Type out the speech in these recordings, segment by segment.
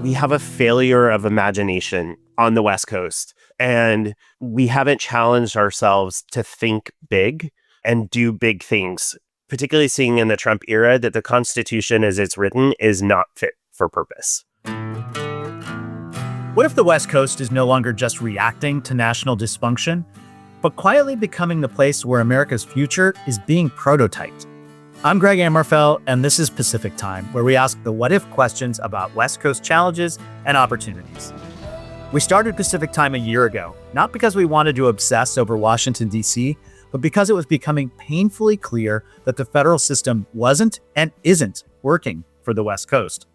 we have a failure of imagination on the West Coast, and we haven't challenged ourselves to think big and do big things, particularly seeing in the Trump era that the Constitution as it's written is not fit for purpose. What if the West Coast is no longer just reacting to national dysfunction, but quietly becoming the place where America's future is being prototyped? I'm Greg Amrofell, and this is Pacific Time, where we ask the what-if questions about West Coast challenges and opportunities. We started Pacific Time a year ago, not because we wanted to obsess over Washington, D.C., but because it was becoming painfully clear that the federal system wasn't and isn't working for the West Coast.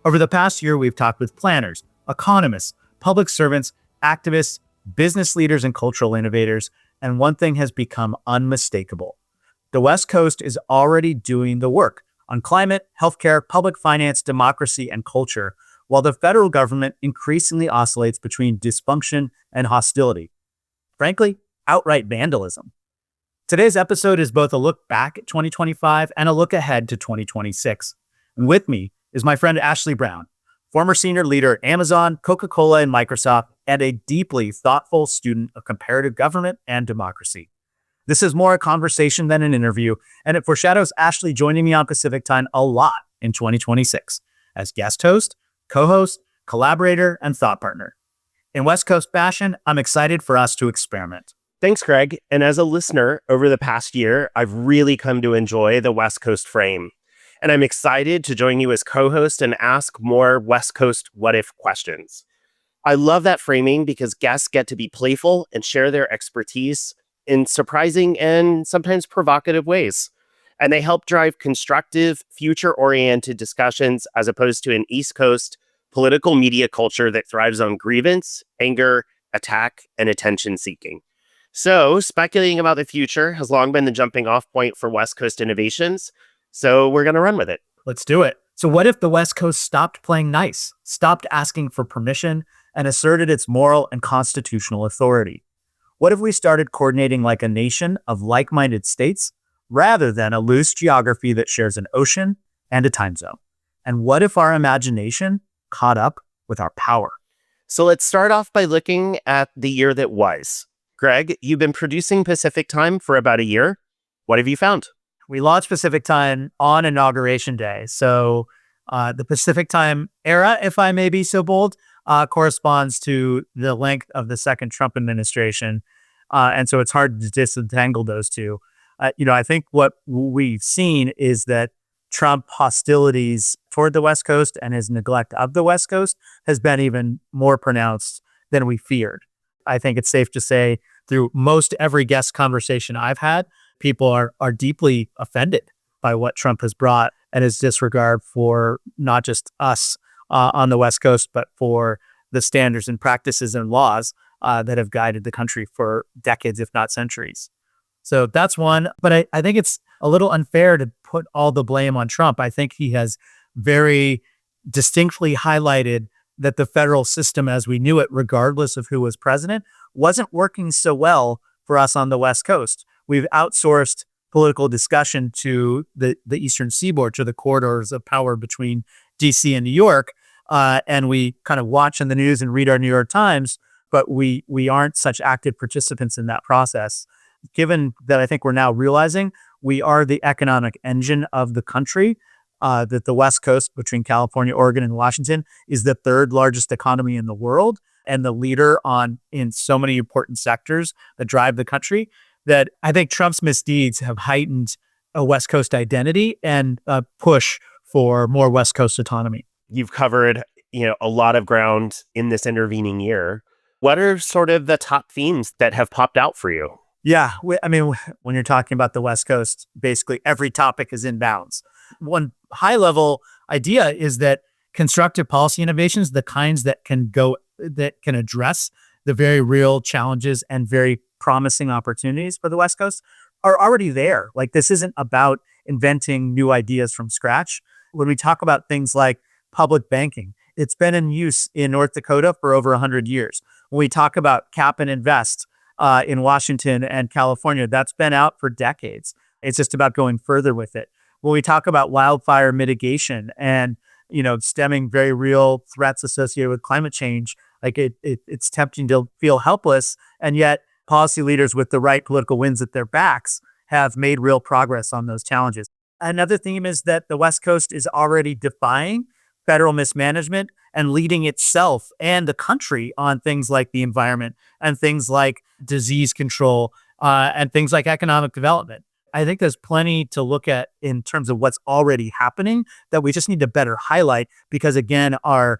Over the past year, we've talked with planners, economists, public servants, activists, business leaders, and cultural innovators, and one thing has become unmistakable. The West Coast is already doing the work on climate, healthcare, public finance, democracy, and culture, while the federal government increasingly oscillates between dysfunction and hostility. Frankly, outright vandalism. Today's episode is both a look back at 2025 and a look ahead to 2026. And with me is my friend Ashley Brown, former senior leader at Amazon, Coca-Cola, and Microsoft, and a deeply thoughtful student of comparative government and democracy. This is more a conversation than an interview, and it foreshadows Ashley joining me on Pacific Time a lot in 2026 as guest host, co-host, collaborator, and thought partner. In West Coast fashion, I'm excited for us to experiment. Thanks, Greg. And as a listener over the past year, I've really come to enjoy the West Coast frame. And I'm excited to join you as co-host and ask more West Coast what-if questions. I love that framing because guests get to be playful and share their expertise in surprising and sometimes provocative ways. And they help drive constructive, future-oriented discussions as opposed to an East Coast political media culture that thrives on grievance, anger, attack, and attention-seeking. So, speculating about the future has long been the jumping-off point for West Coast innovations, so we're going to run with it. Let's do it. So what if the West Coast stopped playing nice, stopped asking for permission, and asserted its moral and constitutional authority? What if we started coordinating like a nation of like-minded states rather than a loose geography that shares an ocean and a time zone? And what if our imagination caught up with our power? So let's start off by looking at the year that was. Greg, you've been producing Pacific Time for about a year. What have you found? We launched Pacific Time on Inauguration Day. So the Pacific Time era, if I may be so bold, corresponds to the length of the second Trump administration. And so it's hard to disentangle those two. I think what we've seen is that Trump hostilities toward the West Coast and his neglect of the West Coast has been even more pronounced than we feared. I think it's safe to say through most every guest conversation I've had, people are deeply offended by what Trump has brought and his disregard for not just us on the West Coast, but for the standards and practices and laws that have guided the country for decades, if not centuries. So that's one. But I think it's a little unfair to put all the blame on Trump. I think he has very distinctly highlighted that the federal system as we knew it, regardless of who was president, wasn't working so well for us on the West Coast. We've outsourced political discussion to the Eastern Seaboard, to the corridors of power between DC and New York. And we kind of watch in the news and read our New York Times, but we aren't such active participants in that process. Given that I think we're now realizing we are the economic engine of the country, that the West Coast between California, Oregon, and Washington is the third largest economy in the world and the leader in so many important sectors that drive the country, that I think Trump's misdeeds have heightened a West Coast identity and a push for more West Coast autonomy. You've covered, a lot of ground in this intervening year. What are sort of the top themes that have popped out for you? Yeah, when you're talking about the West Coast, basically every topic is in bounds. One high-level idea is that constructive policy innovations, the kinds that can address the very real challenges and very promising opportunities for the West Coast, are already there. Like, this isn't about inventing new ideas from scratch. When we talk about things like public banking, it's been in use in North Dakota for over 100 years. When we talk about cap and invest in Washington and California, that's been out for decades. It's just about going further with it. When we talk about wildfire mitigation and stemming very real threats associated with climate change. Like it's tempting to feel helpless, and yet policy leaders with the right political winds at their backs have made real progress on those challenges. Another theme is that the West Coast is already defying federal mismanagement and leading itself and the country on things like the environment and things like disease control and things like economic development. I think there's plenty to look at in terms of what's already happening that we just need to better highlight because, again, our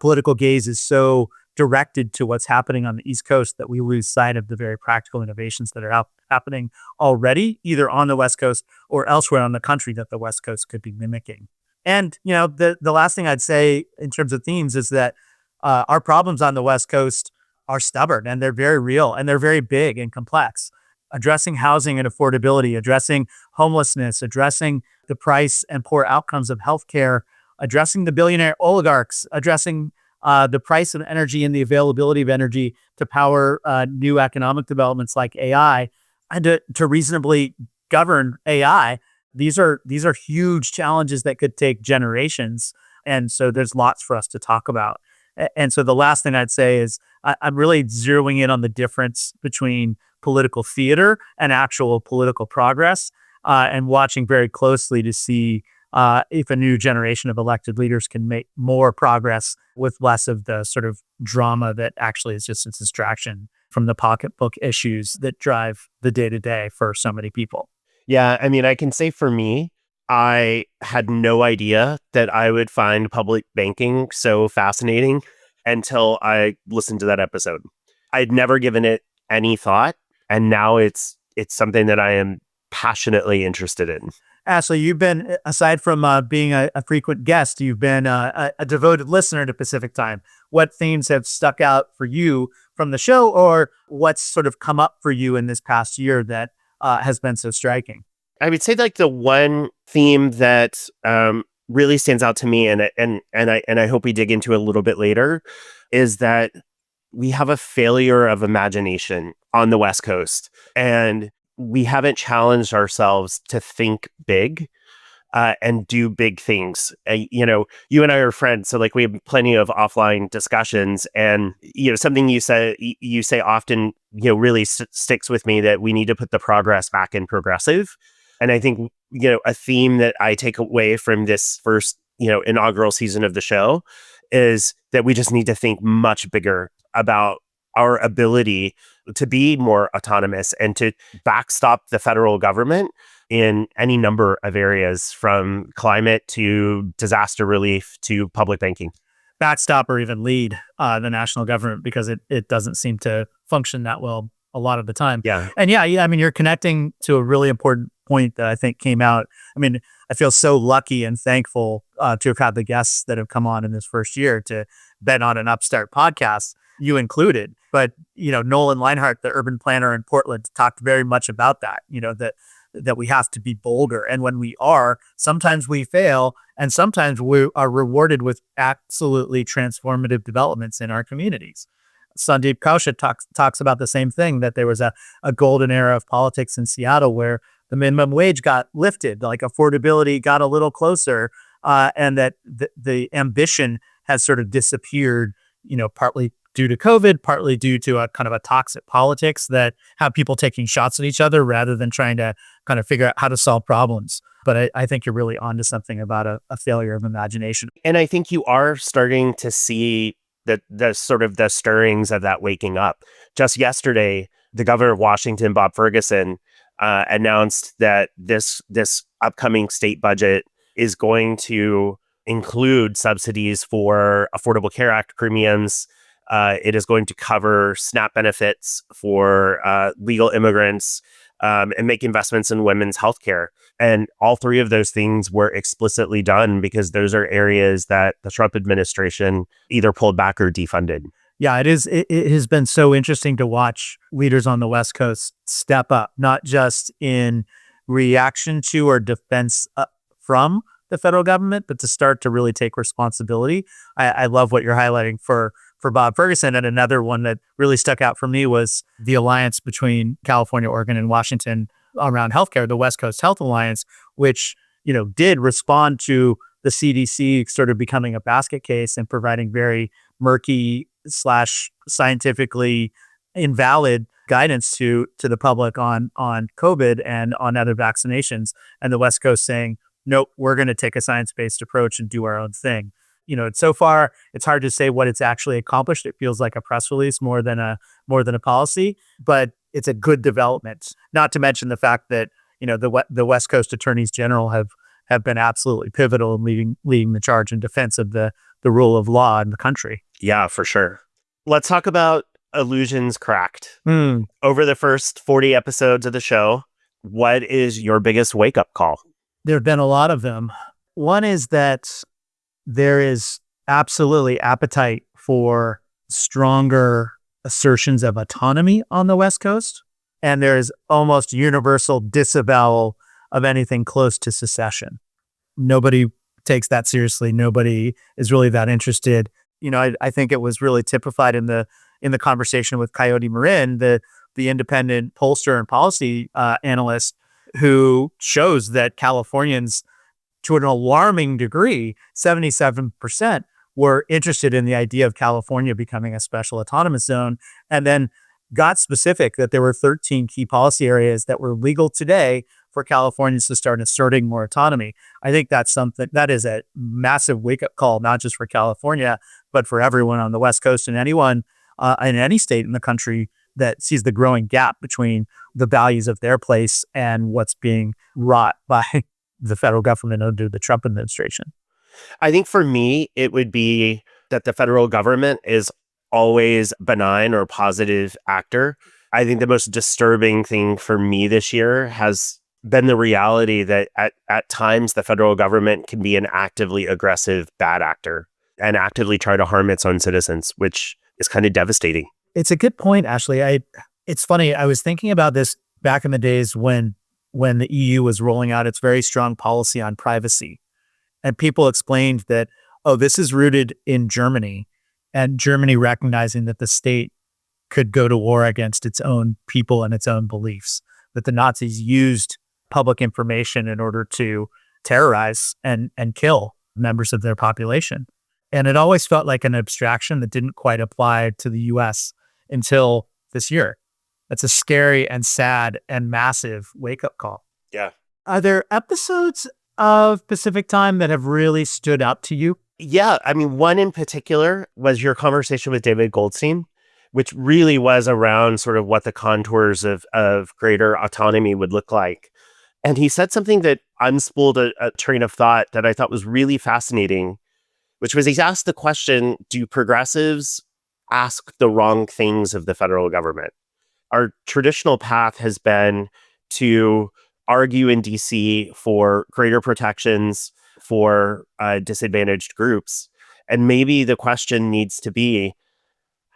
political gaze is so directed to what's happening on the East Coast that we lose sight of the very practical innovations that are happening already, either on the West Coast or elsewhere on the country that the West Coast could be mimicking. And, the last thing I'd say in terms of themes is that our problems on the West Coast are stubborn and they're very real and they're very big and complex. Addressing housing and affordability, addressing homelessness, addressing the price and poor outcomes of healthcare, addressing the billionaire oligarchs, addressing the price of energy and the availability of energy to power new economic developments like AI, and to reasonably govern AI. These are huge challenges that could take generations. And so there's lots for us to talk about. And so the last thing I'd say is I'm really zeroing in on the difference between political theater and actual political progress, and watching very closely to see if a new generation of elected leaders can make more progress with less of the sort of drama that actually is just a distraction from the pocketbook issues that drive the day-to-day for so many people. Yeah, I mean, I can say for me, I had no idea that I would find public banking so fascinating until I listened to that episode. I'd never given it any thought, and now it's something that I am passionately interested in. Ashley, you've been, aside from being a frequent guest, you've been a devoted listener to Pacific Time. What themes have stuck out for you from the show, or what's sort of come up for you in this past year that has been so striking? I would say like the one theme that really stands out to me, and I hope we dig into a little bit later, is that we have a failure of imagination on the West Coast, and we haven't challenged ourselves to think big and do big things. You and I are friends, so like we have plenty of offline discussions, and something you say often, really sticks with me, that we need to put the progress back in progressive. And I think a theme that I take away from this first inaugural season of the show is that we just need to think much bigger about our ability to be more autonomous and to backstop the federal government in any number of areas, from climate to disaster relief to public banking. Backstop or even lead the national government, because it doesn't seem to function that well a lot of the time. Yeah. And yeah, I mean, you're connecting to a really important point that I think came out. I mean, I feel so lucky and thankful to have had the guests that have come on in this first year to bet on an upstart podcast, you included. But, Nolan Leinhart, the urban planner in Portland, talked very much about that, that we have to be bolder. And when we are, sometimes we fail, and sometimes we are rewarded with absolutely transformative developments in our communities. Sandeep Kausha talks about the same thing, that there was a golden era of politics in Seattle where the minimum wage got lifted, like affordability got a little closer, and that the ambition has sort of disappeared, partly due to COVID, partly due to a kind of a toxic politics that have people taking shots at each other rather than trying to kind of figure out how to solve problems. But I think you're really onto something about a failure of imagination. And I think you are starting to see the sort of the stirrings of that waking up. Just yesterday, the governor of Washington, Bob Ferguson, announced that this upcoming state budget is going to include subsidies for Affordable Care Act premiums. It is going to cover SNAP benefits for legal immigrants, and make investments in women's healthcare. And all three of those things were explicitly done because those are areas that the Trump administration either pulled back or defunded. Yeah, it is. It has been so interesting to watch leaders on the West Coast step up, not just in reaction to or defense from the federal government, but to start to really take responsibility. I love what you're highlighting for Bob Ferguson. And another one that really stuck out for me was the alliance between California, Oregon, and Washington around healthcare, the West Coast Health Alliance, which, did respond to the CDC sort of becoming a basket case and providing very murky slash scientifically invalid guidance to the public on COVID and on other vaccinations, and the West Coast saying, nope, we're going to take a science-based approach and do our own thing. So far it's hard to say what it's actually accomplished. It feels like a press release more than a policy, but it's a good development. Not to mention the fact that the West Coast attorneys general have been absolutely pivotal in leading the charge in defense of the rule of law in the country. Yeah, for sure. Let's talk about illusions cracked. Over the first 40 episodes of the show, what is your biggest wake-up call? There have been a lot of them. One is that there is absolutely appetite for stronger assertions of autonomy on the West Coast, and there is almost universal disavowal of anything close to secession. Nobody takes that seriously. Nobody is really that interested. I think it was really typified in the conversation with Coyote Marin, the independent pollster and policy analyst, who shows that Californians, to an alarming degree, 77% were interested in the idea of California becoming a special autonomous zone, and then got specific that there were 13 key policy areas that were legal today for Californians to start asserting more autonomy. I think that's something that is a massive wake-up call, not just for California, but for everyone on the West Coast and anyone in any state in the country that sees the growing gap between the values of their place and what's being wrought by the federal government under the Trump administration. I think for me, it would be that the federal government is always benign or positive actor. I think the most disturbing thing for me this year has been the reality that at times the federal government can be an actively aggressive bad actor and actively try to harm its own citizens, which is kind of devastating. It's a good point, Ashley. It's funny. I was thinking about this back in the days when the EU was rolling out its very strong policy on privacy. And people explained that, this is rooted in Germany, and Germany recognizing that the state could go to war against its own people and its own beliefs, that the Nazis used public information in order to terrorize and kill members of their population. And it always felt like an abstraction that didn't quite apply to the US until this year. That's a scary and sad and massive wake-up call. Yeah. Are there episodes of Pacific Time that have really stood out to you? Yeah. I mean, one in particular was your conversation with David Goldstein, which really was around sort of what the contours of greater autonomy would look like. And he said something that unspooled a train of thought that I thought was really fascinating, which was he's asked the question, do progressives ask the wrong things of the federal government? Our traditional path has been to argue in DC for greater protections for disadvantaged groups. And maybe the question needs to be,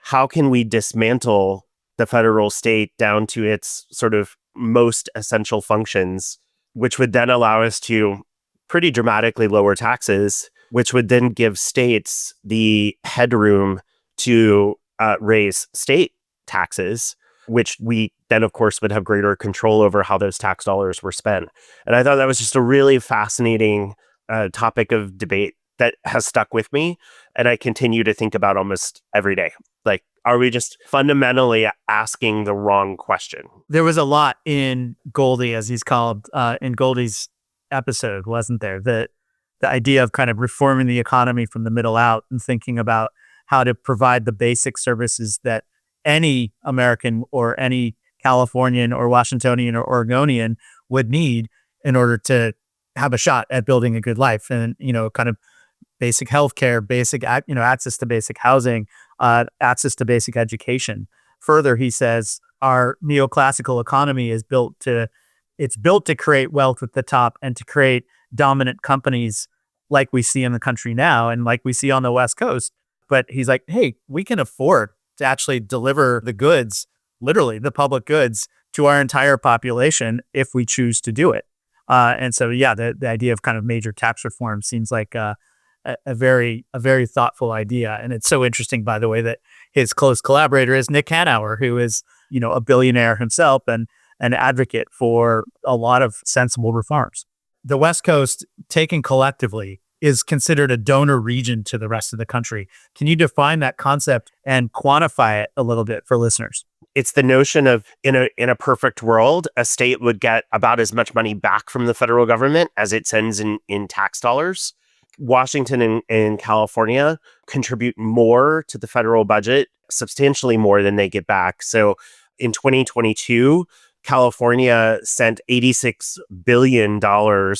how can we dismantle the federal state down to its sort of most essential functions, which would then allow us to pretty dramatically lower taxes, which would then give states the headroom to raise state taxes, which we then, of course, would have greater control over how those tax dollars were spent. And I thought that was just a really fascinating topic of debate that has stuck with me. And I continue to think about almost every day. Like, are we just fundamentally asking the wrong question? There was a lot in Goldie, as he's called, in Goldie's episode, wasn't there? The idea of kind of reforming the economy from the middle out and thinking about how to provide the basic services that any American or any Californian or Washingtonian or Oregonian would need in order to have a shot at building a good life. And, kind of basic healthcare, basic, access to basic housing, access to basic education. Further, he says, our neoclassical economy is built to create wealth at the top and to create dominant companies like we see in the country now and like we see on the West Coast. But he's like, hey, we can afford to actually deliver the goods, literally the public goods, to our entire population if we choose to do it. And so, yeah, the idea of kind of major tax reform seems like a very thoughtful idea. And it's so interesting, by the way, that his close collaborator is Nick Hanauer, who is, a billionaire himself and an advocate for a lot of sensible reforms. The West Coast, taken collectively, is considered a donor region to the rest of the country. Can you define that concept and quantify it a little bit for listeners? It's the notion of in a perfect world, a state would get about as much money back from the federal government as it sends in tax dollars. Washington and California contribute more to the federal budget, substantially more than they get back. So in 2022, California sent $86 billion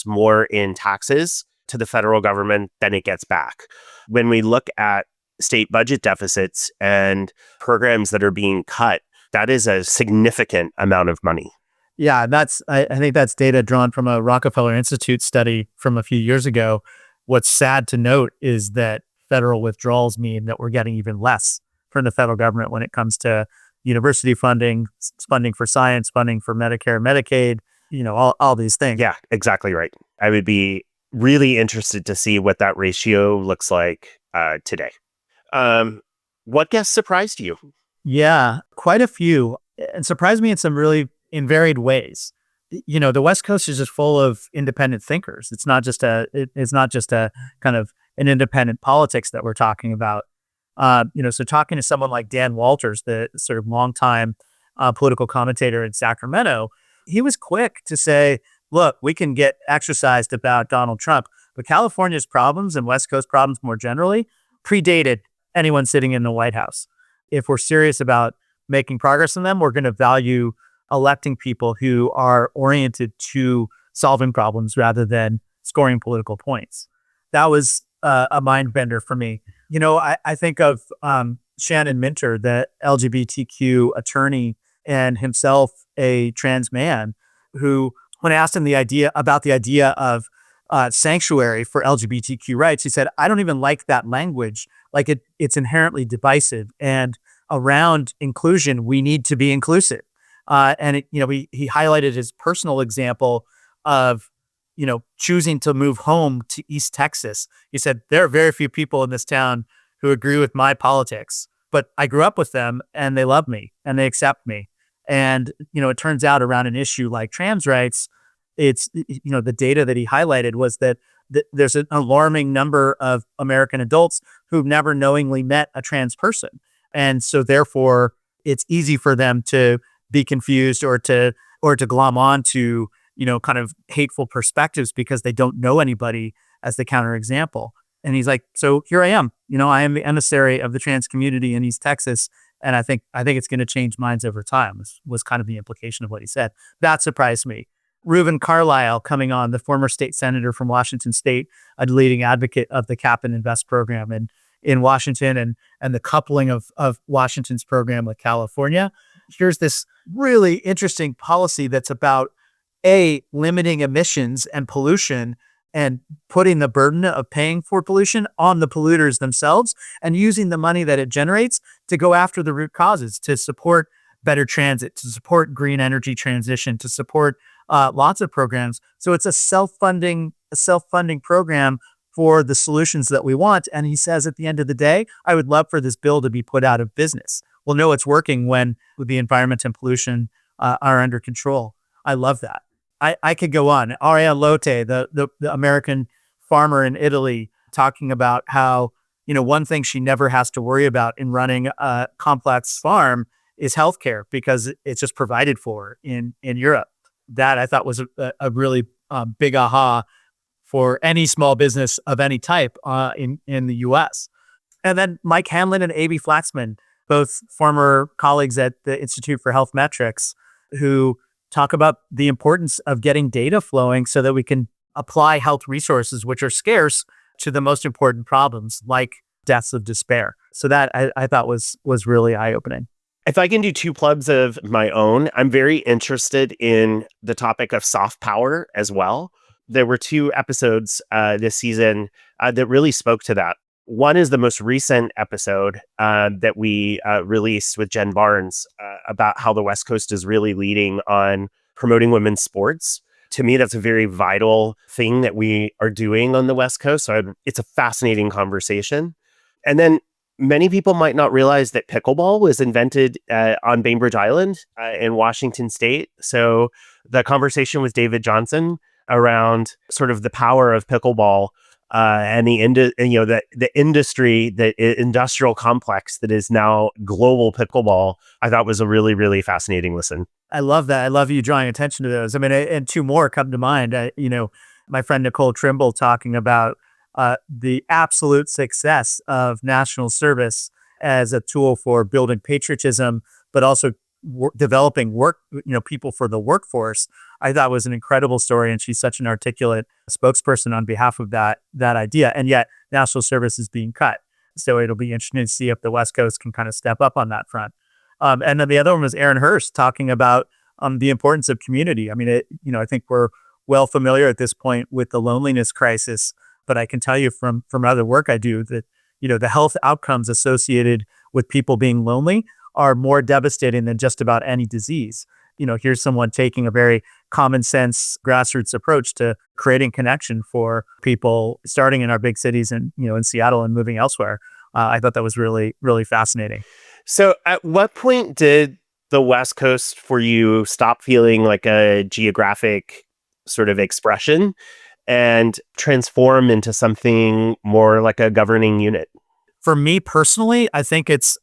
more in taxes to the federal government than it gets back. When we look at state budget deficits and programs that are being cut, that is a significant amount of money. Yeah, I think that's data drawn from a Rockefeller Institute study from a few years ago. What's sad to note is that federal withdrawals mean that we're getting even less from the federal government when it comes to university funding, funding for science, funding for Medicare, Medicaid, all these things. Yeah, exactly right. I would be really interested to see what that ratio looks like today. What guests surprised you? Yeah, quite a few, and surprised me in varied ways. The West Coast is just full of independent thinkers. It's not just a kind of an independent politics that we're talking about. So talking to someone like Dan Walters, the sort of longtime political commentator in Sacramento, he was quick to say, look, we can get exercised about Donald Trump, but California's problems and West Coast problems more generally predated anyone sitting in the White House. If we're serious about making progress in them, we're going to value electing people who are oriented to solving problems rather than scoring political points. That was a mind bender for me. I think of Shannon Minter, the LGBTQ attorney and himself a trans man, who, when asked him the idea of sanctuary for LGBTQ rights, he said, I don't even like that language. Like it's inherently divisive. And around inclusion, we need to be inclusive. He highlighted his personal example of, choosing to move home to East Texas. He said, there are very few people in this town who agree with my politics, but I grew up with them and they love me and they accept me. And, it turns out around an issue like trans rights, it's, the data that he highlighted was that there's an alarming number of American adults who've never knowingly met a trans person. And so therefore it's easy for them to be confused or to glom on to, kind of hateful perspectives because they don't know anybody as the counterexample. And he's like, so here I am, I am the emissary of the trans community in East Texas. And I think it's going to change minds over time. This was kind of the implication of what he said. That surprised me. Reuben Carlisle coming on, the former state senator from Washington State, a leading advocate of the Cap and Invest program in Washington and the coupling of Washington's program with California. Here's this really interesting policy that's about limiting emissions and pollution and putting the burden of paying for pollution on the polluters themselves and using the money that it generates to go after the root causes, to support better transit, to support green energy transition, to support lots of programs. So it's a self-funding program for the solutions that we want. And he says at the end of the day, I would love for this bill to be put out of business. We'll know it's working when the environment and pollution are under control. I love that. I could go on. Aria Lotte, the American farmer in Italy, talking about how, one thing she never has to worry about in running a complex farm is healthcare because it's just provided for in Europe. That I thought was a really big aha for any small business of any type in the U.S. And then Mike Hanlon and A.B. Flaxman, both former colleagues at the Institute for Health Metrics, who talk about the importance of getting data flowing so that we can apply health resources, which are scarce, to the most important problems like deaths of despair. So that I thought was really eye-opening. If I can do two plugs of my own, I'm very interested in the topic of soft power as well. There were two episodes this season that really spoke to that. One is the most recent episode that we released with Jen Barnes about how the West Coast is really leading on promoting women's sports. To me, that's a very vital thing that we are doing on the West Coast. So it's a fascinating conversation. And then many people might not realize that pickleball was invented on Bainbridge Island in Washington State. So the conversation with David Johnson around sort of the power of pickleball and the industry, industrial complex that is now global pickleball, I thought was a really, really fascinating listen. I love that. I love you drawing attention to those. I mean, and two more come to mind. My friend Nicole Trimble talking about the absolute success of national service as a tool for building patriotism, but also developing people for the workforce. I thought was an incredible story, and she's such an articulate spokesperson on behalf of that idea. And yet, national service is being cut, so it'll be interesting to see if the West Coast can kind of step up on that front. And then the other one was Aaron Hurst talking about the importance of community. I mean, I think we're well familiar at this point with the loneliness crisis, but I can tell you from other work I do that the health outcomes associated with people being lonely are more devastating than just about any disease. Here's someone taking a very common sense grassroots approach to creating connection for people starting in our big cities and, in Seattle and moving elsewhere. I thought that was really, really fascinating. So at what point did the West Coast for you stop feeling like a geographic sort of expression and transform into something more like a governing unit? For me personally, I think it's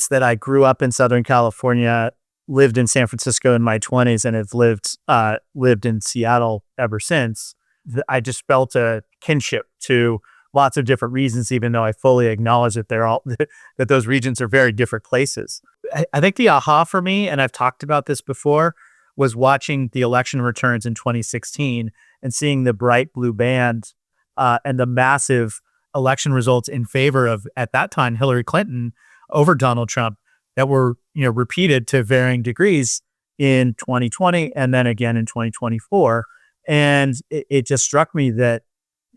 that I grew up in Southern California, lived in San Francisco in my 20s, and have lived in Seattle ever since. I just felt a kinship to lots of different reasons, even though I fully acknowledge that that those regions are very different places. I think the aha for me, and I've talked about this before, was watching the election returns in 2016 and seeing the bright blue band and the massive election results in favor of, at that time, Hillary Clinton over Donald Trump that were, repeated to varying degrees in 2020 and then again in 2024. And it just struck me that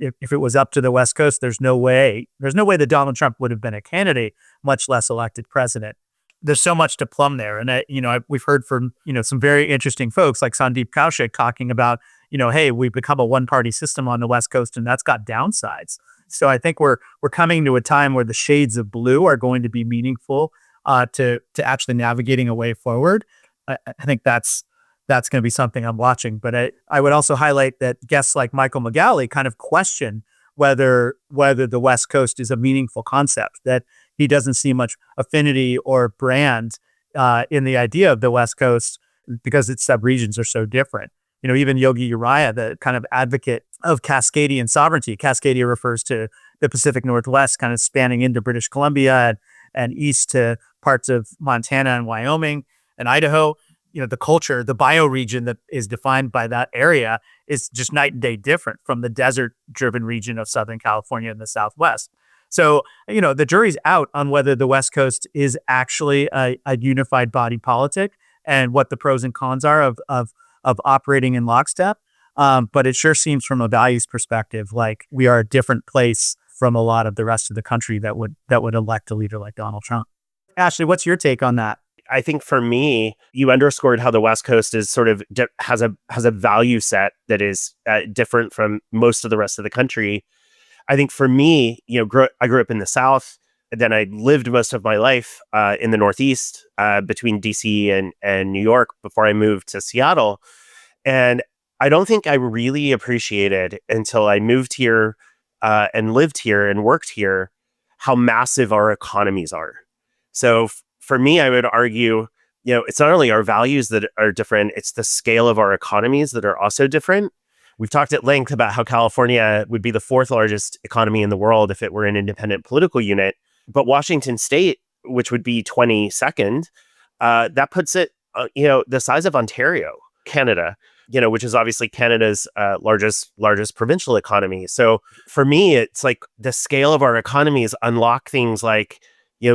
if it was up to the West Coast, there's no way that Donald Trump would have been a candidate, much less elected president. There's so much to plumb there. And we've heard from, some very interesting folks like Sandeep Kaushik talking about, hey, we've become a one-party system on the West Coast, and that's got downsides. So I think we're coming to a time where the shades of blue are going to be meaningful to actually navigating a way forward. I think that's going to be something I'm watching. But I would also highlight that guests like Michael McGalley kind of question whether the West Coast is a meaningful concept, that he doesn't see much affinity or brand in the idea of the West Coast because its subregions are so different. Even Yogi Uriah, the kind of advocate of Cascadian sovereignty. Cascadia refers to the Pacific Northwest, kind of spanning into British Columbia and east to parts of Montana and Wyoming and Idaho. The culture, the bioregion that is defined by that area is just night and day different from the desert-driven region of Southern California and the Southwest. So, the jury's out on whether the West Coast is actually a unified body politic and what the pros and cons are of operating in lockstep. But it sure seems from a values perspective like we are a different place from a lot of the rest of the country that would elect a leader like Donald Trump. Ashley, what's your take on that? I think for me, you underscored how the West Coast is sort of has a value set that is different from most of the rest of the country. I think for me, I grew up in the South, and then I lived most of my life in the Northeast between DC and New York before I moved to Seattle. And I don't think I really appreciated until I moved here and lived here and worked here how massive our economies are. So for me, I would argue, it's not only our values that are different, it's the scale of our economies that are also different. We've talked at length about how California would be the fourth largest economy in the world if it were an independent political unit. But Washington State, which would be 22nd, that puts it, the size of Ontario, Canada, which is obviously Canada's largest provincial economy. So for me, it's like the scale of our economies unlock things like,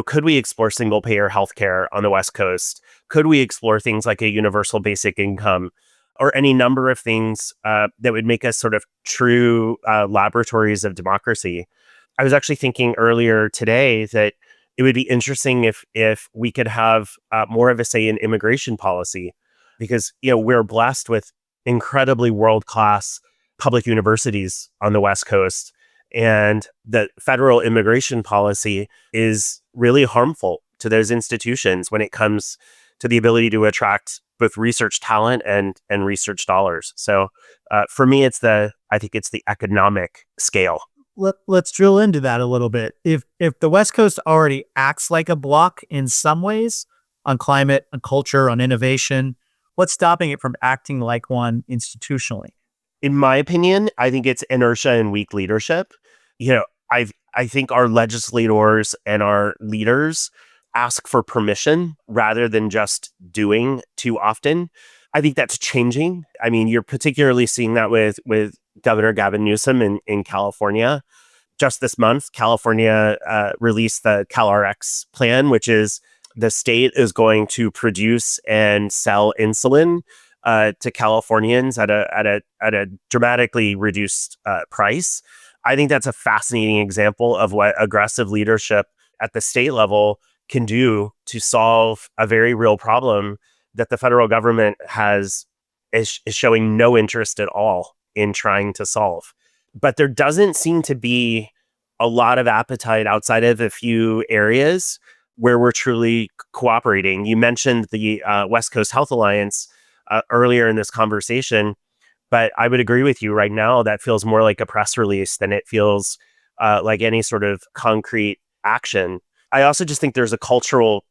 could we explore single payer healthcare on the West Coast? Could we explore things like a universal basic income or any number of things that would make us sort of true laboratories of democracy? I was actually thinking earlier today that it would be interesting if we could have more of a say in immigration policy, because we're blessed with incredibly world-class public universities on the West Coast, and the federal immigration policy is really harmful to those institutions when it comes to the ability to attract both research talent and research dollars. So for me, I think it's the economic scale. let's drill into that a little bit. If the West Coast already acts like a block in some ways on climate, on culture, on innovation, what's stopping it from acting like one institutionally? In my opinion, I think it's inertia and weak leadership. You know, I think our legislators and our leaders ask for permission rather than just doing too often. I think that's changing. I mean, you're particularly seeing that with Governor Gavin Newsom in California. Just this month, California released the CalRx plan, which is the state is going to produce and sell insulin to Californians at a dramatically reduced price. I think that's a fascinating example of what aggressive leadership at the state level can do to solve a very real problem that the federal government is showing no interest at all in trying to solve. But there doesn't seem to be a lot of appetite outside of a few areas where we're truly cooperating. You mentioned the West Coast Health Alliance earlier in this conversation, but I would agree with you right now. That feels more like a press release than it feels like any sort of concrete action. I also just think there's a cultural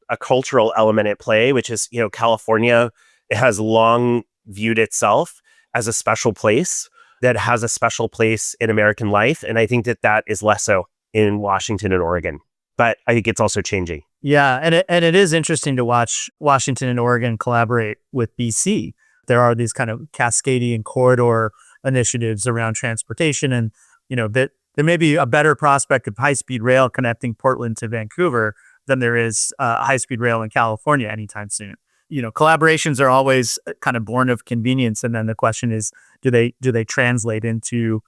element at play, which is, California has long viewed itself as a special place that has a special place in American life. And I think that is less so in Washington and Oregon. But I think it's also changing. Yeah, and it is interesting to watch Washington and Oregon collaborate with BC. There are these kind of cascading corridor initiatives around transportation, and that there may be a better prospect of high-speed rail connecting Portland to Vancouver than there is high-speed rail in California anytime soon. Collaborations are always kind of born of convenience, and then the question is, do they translate into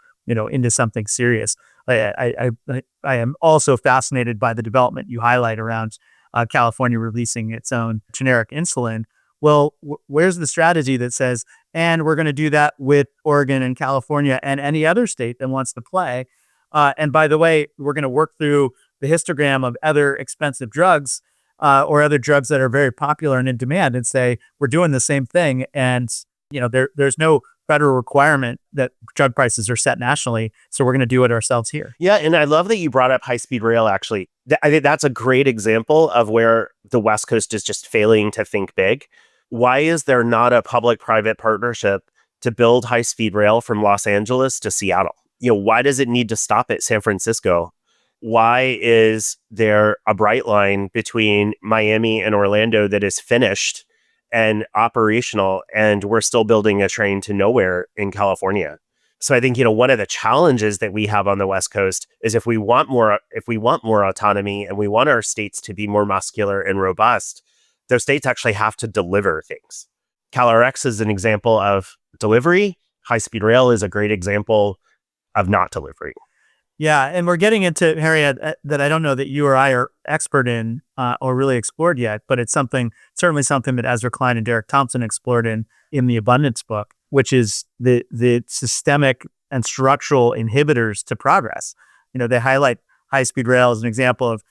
something serious? I am also fascinated by the development you highlight around California releasing its own generic insulin. Well, where's the strategy that says, and we're going to do that with Oregon and California and any other state that wants to play? And by the way, we're going to work through the histogram of other expensive drugs or other drugs that are very popular and in demand and say, we're doing the same thing. And, there's no federal requirement that drug prices are set nationally. So we're going to do it ourselves here. Yeah. And I love that you brought up high-speed rail, actually. I think that's a great example of where the West Coast is just failing to think big. Why is there not a public-private partnership to build high-speed rail from Los Angeles to Seattle? Why does it need to stop at San Francisco? Why is there a bright line between Miami and Orlando that is finished and operational, and we're still building a train to nowhere in California? So I think, one of the challenges that we have on the West Coast is if we want more autonomy and we want our states to be more muscular and robust, those states actually have to deliver things. CalRx is an example of delivery. High-speed rail is a great example of not delivering. Yeah, and we're getting into area that I don't know that you or I are expert in or really explored yet, but it's certainly something that Ezra Klein and Derek Thompson explored in the Abundance book, which is the systemic and structural inhibitors to progress. They highlight high-speed rail as an example of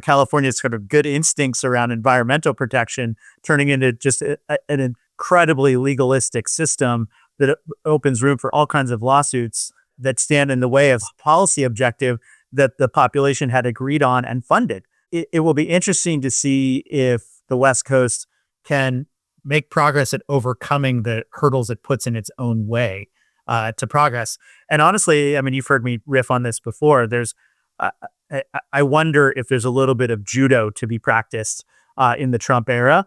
California's sort of good instincts around environmental protection turning into just an incredibly legalistic system that opens room for all kinds of lawsuits that stand in the way of policy objective that the population had agreed on and funded. It will be interesting to see if the West Coast can make progress at overcoming the hurdles it puts in its own way to progress. And honestly, I mean, you've heard me riff on this before. I wonder if there's a little bit of judo to be practiced in the Trump era.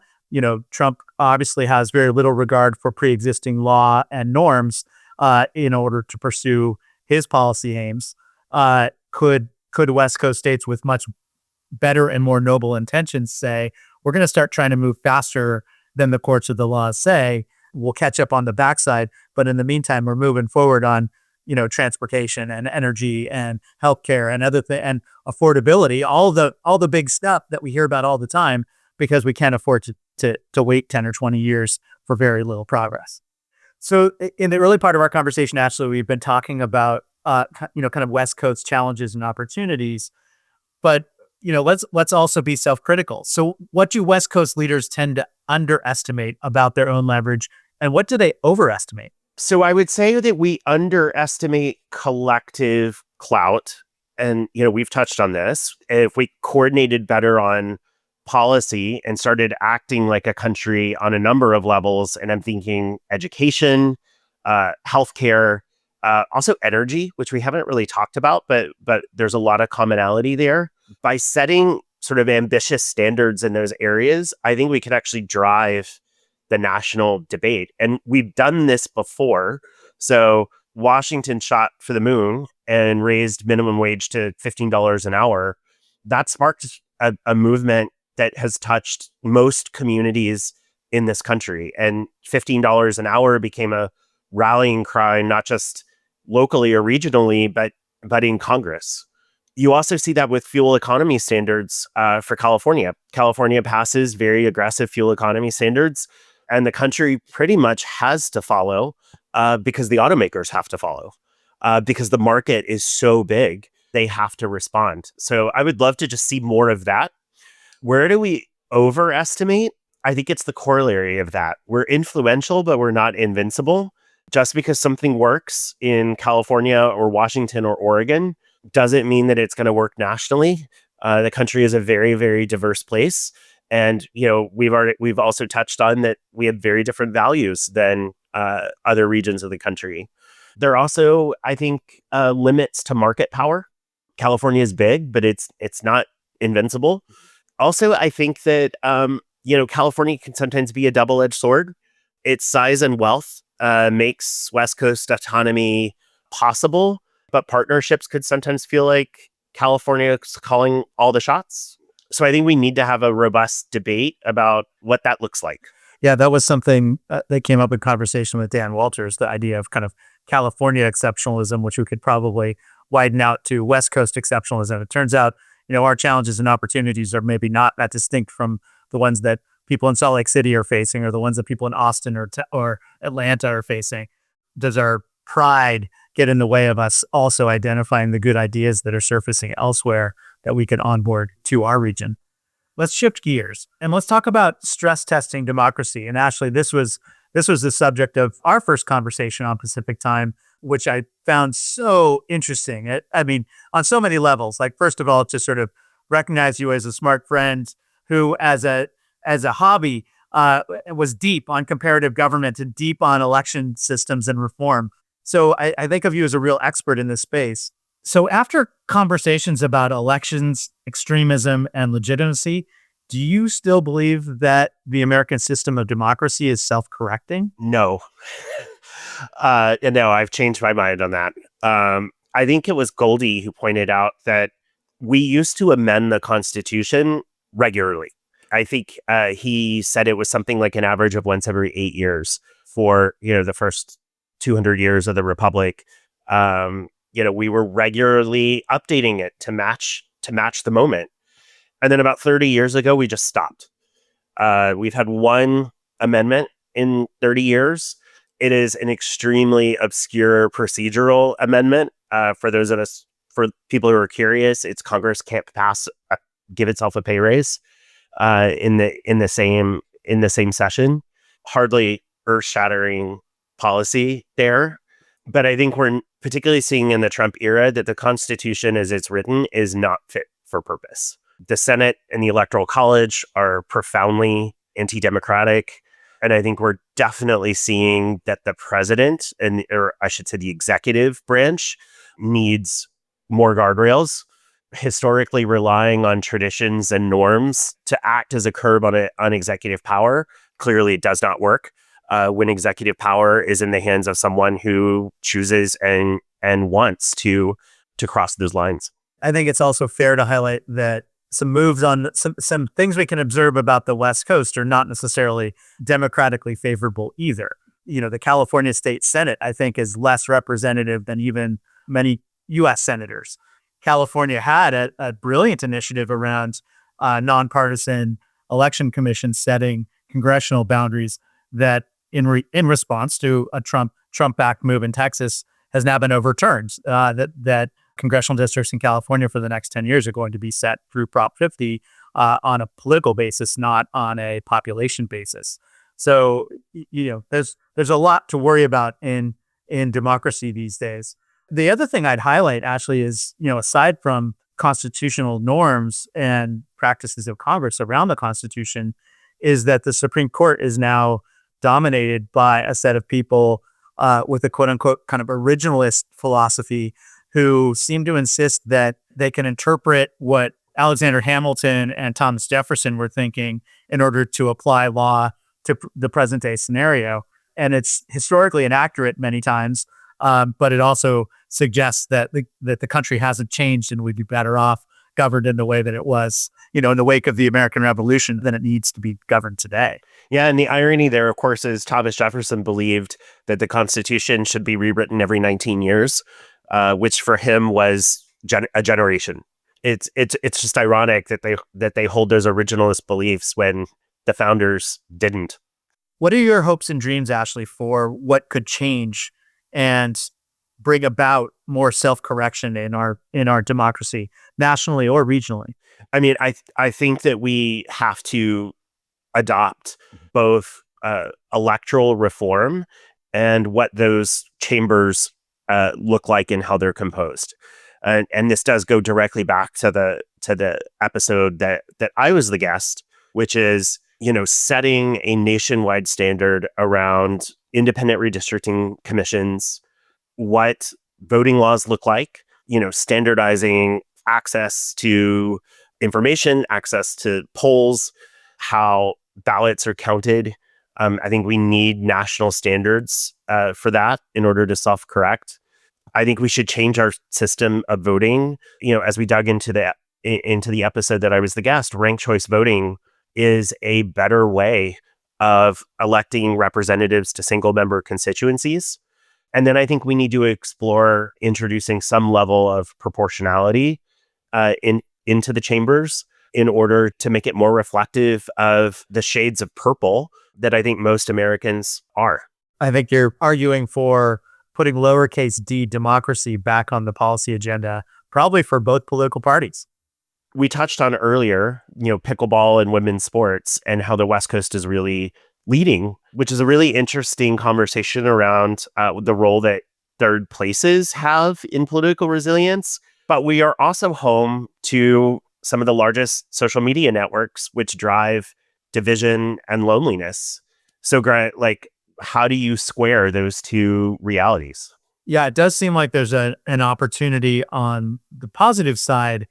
Trump obviously has very little regard for pre-existing law and norms in order to pursue his policy aims. Could West Coast states with much better and more noble intentions say, we're going to start trying to move faster than the courts of the law say, we'll catch up on the backside, but in the meantime, we're moving forward on transportation and energy and healthcare and other and affordability, all the big stuff that we hear about all the time, because we can't afford to wait 10 or 20 years for very little progress. So in the early part of our conversation, Ashley, we've been talking about kind of West Coast challenges and opportunities, but let's also be self-critical. So what do West Coast leaders tend to underestimate about their own leverage, and what do they overestimate? So I would say that we underestimate collective clout, and we've touched on this, if we coordinated better on policy and started acting like a country on a number of levels, and I'm thinking education, healthcare, also energy, which we haven't really talked about, but there's a lot of commonality there. By setting sort of ambitious standards in those areas, I think we could actually drive the national debate. And we've done this before. So Washington shot for the moon and raised minimum wage to $15 an hour. That sparked a movement that has touched most communities in this country. And $15 an hour became a rallying cry, not just locally or regionally, but in Congress. You also see that with fuel economy standards for California. California passes very aggressive fuel economy standards, and the country pretty much has to follow because the automakers have to follow because the market is so big. They have to respond. So I would love to just see more of that. Where do we overestimate? I think it's the corollary of that. We're influential, but we're not invincible. Just because something works in California or Washington or Oregon doesn't mean that it's going to work nationally. The country is a very, very diverse place. And, we've also touched on that we have very different values than other regions of the country. There are also, I think, limits to market power. California is big, but it's not invincible. Also, I think that, California can sometimes be a double-edged sword. Its size and wealth makes West Coast autonomy possible, but partnerships could sometimes feel like California is calling all the shots. So I think we need to have a robust debate about what that looks like. Yeah, that was something that came up in conversation with Dan Walters, the idea of kind of California exceptionalism, which we could probably widen out to West Coast exceptionalism. It turns out, our challenges and opportunities are maybe not that distinct from the ones that people in Salt Lake City are facing or the ones that people in Austin or Atlanta are facing. Does our pride get in the way of us also identifying the good ideas that are surfacing elsewhere that we could onboard to our region? Let's shift gears and let's talk about stress testing democracy. And Ashley, this was the subject of our first conversation on Pacific Time, which I found so interesting. I mean, on so many levels. Like, first of all, to sort of recognize you as a smart friend who, as a hobby, was deep on comparative government and deep on election systems and reform. So I think of you as a real expert in this space. So after conversations about elections, extremism, and legitimacy, do you still believe that the American system of democracy is self-correcting? No. No, I've changed my mind on that. I think it was Goldie who pointed out that we used to amend the Constitution regularly. I think he said it was something like an average of once every 8 years for, the first 200 years of the Republic. We were regularly updating it to match the moment. And then about 30 years ago, we just stopped. We've had one amendment in 30 years. It is an extremely obscure procedural amendment. For people who are curious, it's Congress can't give itself a pay raise in the same session. Hardly earth-shattering policy there. But I think we're particularly seeing in the Trump era that the Constitution as it's written is not fit for purpose. The Senate and the Electoral College are profoundly anti-democratic. And I think we're definitely seeing that the president, or I should say the executive branch, needs more guardrails. Historically relying on traditions and norms to act as a curb on executive power clearly does not work. When executive power is in the hands of someone who chooses and wants to cross those lines. I think it's also fair to highlight that some moves on some things we can observe about the West Coast are not necessarily democratically favorable either. The California State Senate, I think, is less representative than even many U.S. senators. California had a brilliant initiative around nonpartisan election commission setting congressional boundaries that in response to a Trump-backed move in Texas has now been overturned. That congressional districts in California for the next 10 years are going to be set through Prop 50 on a political basis, not on a population basis. So, there's a lot to worry about in democracy these days. The other thing I'd highlight, Ashley, is, aside from constitutional norms and practices of Congress around the Constitution, is that the Supreme Court is now dominated by a set of people with a quote unquote kind of originalist philosophy who seem to insist that they can interpret what Alexander Hamilton and Thomas Jefferson were thinking in order to apply law to the present day scenario. And it's historically inaccurate many times, but it also suggests that the country hasn't changed and would be better off governed in the way that it was, in the wake of the American Revolution than it needs to be governed today. Yeah, and the irony there, of course, is Thomas Jefferson believed that the Constitution should be rewritten every 19 years, which for him was a generation. It's just ironic that they hold those originalist beliefs when the founders didn't. What are your hopes and dreams, Ashley, for what could change and bring about more self-correction in our democracy, nationally or regionally? I mean, I think that we have to adopt both electoral reform and what those chambers look like and how they're composed. And this does go directly back to the episode that I was the guest, which is, setting a nationwide standard around independent redistricting commissions, what voting laws look like, standardizing access to information, access to polls, how ballots are counted. I think we need national standards for that in order to self-correct. I think we should change our system of voting. As we dug into the episode that I was the guest, ranked choice voting is a better way of electing representatives to single member constituencies. And then I think we need to explore introducing some level of proportionality into the chambers in order to make it more reflective of the shades of purple that I think most Americans are. I think you're arguing for putting lowercase d democracy back on the policy agenda, probably for both political parties. We touched on earlier, pickleball and women's sports and how the West Coast is really leading, which is a really interesting conversation around the role that third places have in political resilience. But we are also home to some of the largest social media networks, which drive division and loneliness. So, Grant, how do you square those two realities? Yeah, it does seem like there's an opportunity on the positive side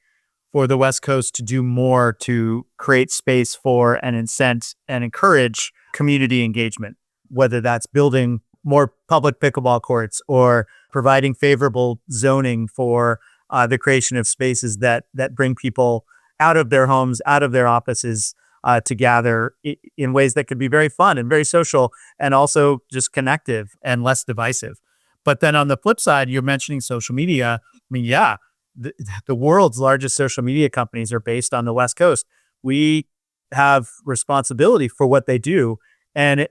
for the West Coast to do more to create space for and incent and encourage community engagement, whether that's building more public pickleball courts or providing favorable zoning for the creation of spaces that bring people out of their homes, out of their offices to gather in ways that could be very fun and very social and also just connective and less divisive. But then on the flip side, you're mentioning social media. I mean, yeah, the world's largest social media companies are based on the West Coast. We have responsibility for what they do. And,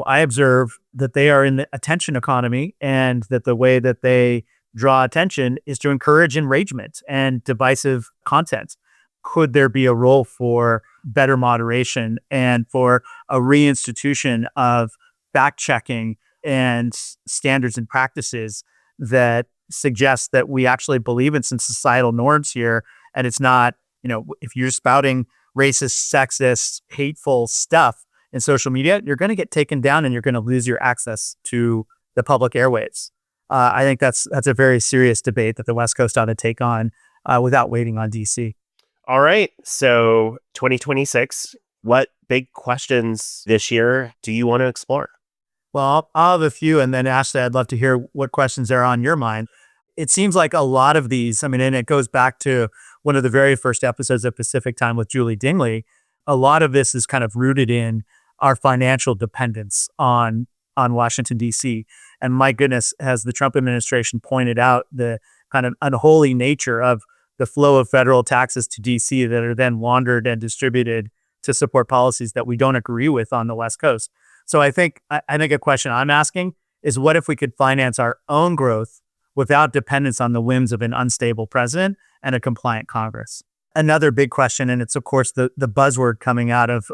I observe that they are in the attention economy and that the way that they draw attention is to encourage enragement and divisive content. Could there be a role for better moderation and for a reinstitution of fact-checking and standards and practices that suggest that we actually believe in some societal norms here? And it's not, if you're spouting racist, sexist, hateful stuff in social media, you're going to get taken down and you're going to lose your access to the public airwaves. I think that's a very serious debate that the West Coast ought to take on without waiting on DC. All right. So 2026, what big questions this year do you want to explore? Well, I'll have a few, and then Ashley, I'd love to hear what questions are on your mind. It seems like a lot of these, and it goes back to one of the very first episodes of Pacific Time with Julie Dingley. A lot of this is kind of rooted in our financial dependence on Washington, D.C. And my goodness, has the Trump administration pointed out the kind of unholy nature of the flow of federal taxes to D.C. that are then laundered and distributed to support policies that we don't agree with on the West Coast. So I think a question I'm asking is, what if we could finance our own growth without dependence on the whims of an unstable president and a compliant Congress? Another big question, and it's of course the buzzword coming out of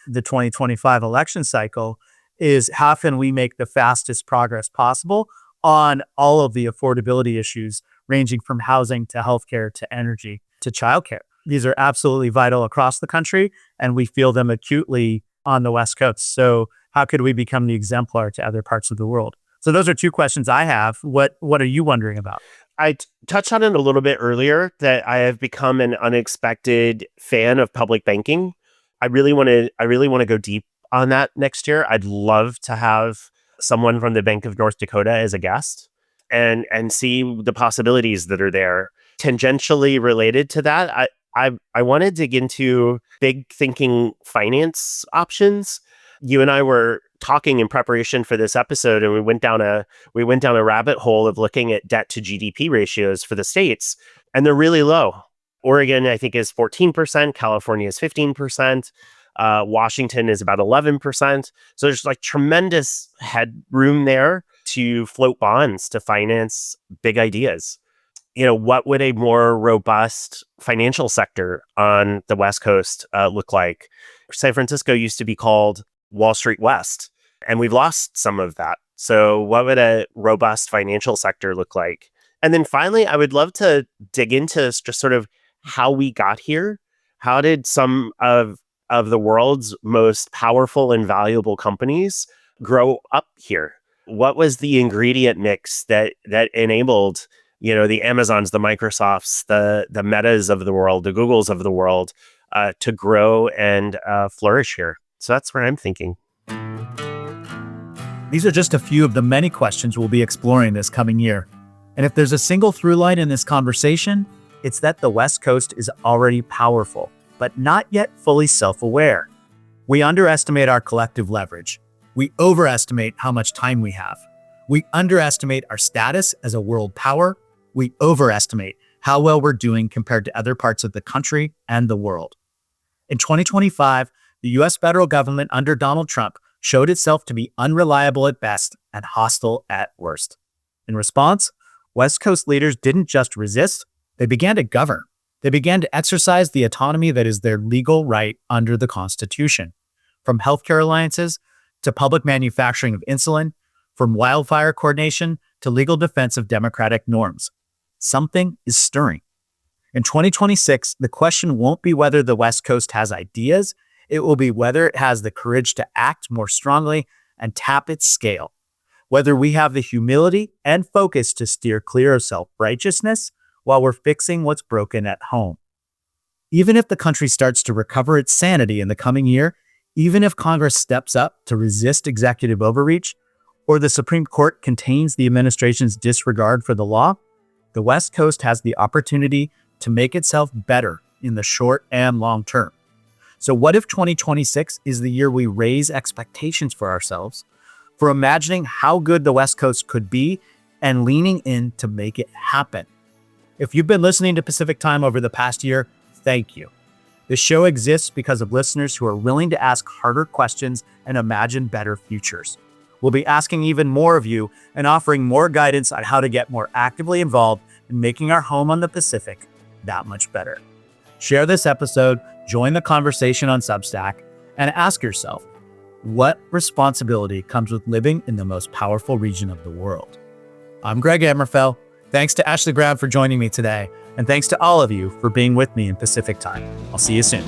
the 2025 election cycle, is how can we make the fastest progress possible on all of the affordability issues, ranging from housing to healthcare to energy to childcare. These are absolutely vital across the country, and we feel them acutely on the West Coast. So how could we become the exemplar to other parts of the world? So those are two questions I have. What are you wondering about? I touched on it a little bit earlier that I have become an unexpected fan of public banking. I really want to go deep on that next year. I'd love to have someone from the Bank of North Dakota as a guest and see the possibilities that are there. Tangentially related to that, I want to dig into big thinking finance options. You and I were talking in preparation for this episode, and we went down a rabbit hole of looking at debt to GDP ratios for the states, and they're really low. Oregon, I think, is 14%. California is 15%. Washington is about 11%. So there's like tremendous headroom there to float bonds to finance big ideas. What would a more robust financial sector on the West Coast look like? San Francisco used to be called Wall Street West, and we've lost some of that. So what would a robust financial sector look like? And then finally, I would love to dig into just sort of how we got here. How did some of the world's most powerful and valuable companies grow up here? What was the ingredient mix that enabled the Amazons, the Microsofts, the Metas of the world, the Googles of the world, to grow and flourish here? So that's where I'm thinking. These are just a few of the many questions we'll be exploring this coming year. And if there's a single through line in this conversation, it's that the West Coast is already powerful, but not yet fully self-aware. We underestimate our collective leverage. We overestimate how much time we have. We underestimate our status as a world power. We overestimate how well we're doing compared to other parts of the country and the world. In 2025, the US federal government under Donald Trump showed itself to be unreliable at best and hostile at worst. In response, West Coast leaders didn't just resist, they began to govern. They began to exercise the autonomy that is their legal right under the Constitution. From healthcare alliances to public manufacturing of insulin, from wildfire coordination to legal defense of democratic norms. Something is stirring. In 2026, the question won't be whether the West Coast has ideas, it will be whether it has the courage to act more strongly and tap its scale. Whether we have the humility and focus to steer clear of self-righteousness while we're fixing what's broken at home. Even if the country starts to recover its sanity in the coming year, even if Congress steps up to resist executive overreach, or the Supreme Court contains the administration's disregard for the law, the West Coast has the opportunity to make itself better in the short and long term. So what if 2026 is the year we raise expectations for ourselves, for imagining how good the West Coast could be and leaning in to make it happen? If you've been listening to Pacific Time over the past year, thank you. This show exists because of listeners who are willing to ask harder questions and imagine better futures. We'll be asking even more of you and offering more guidance on how to get more actively involved in making our home on the Pacific that much better. Share this episode, join the conversation on Substack, and ask yourself, what responsibility comes with living in the most powerful region of the world? I'm Greg Amrofell. Thanks to Ashley Brown for joining me today, and thanks to all of you for being with me in Pacific Time. I'll see you soon.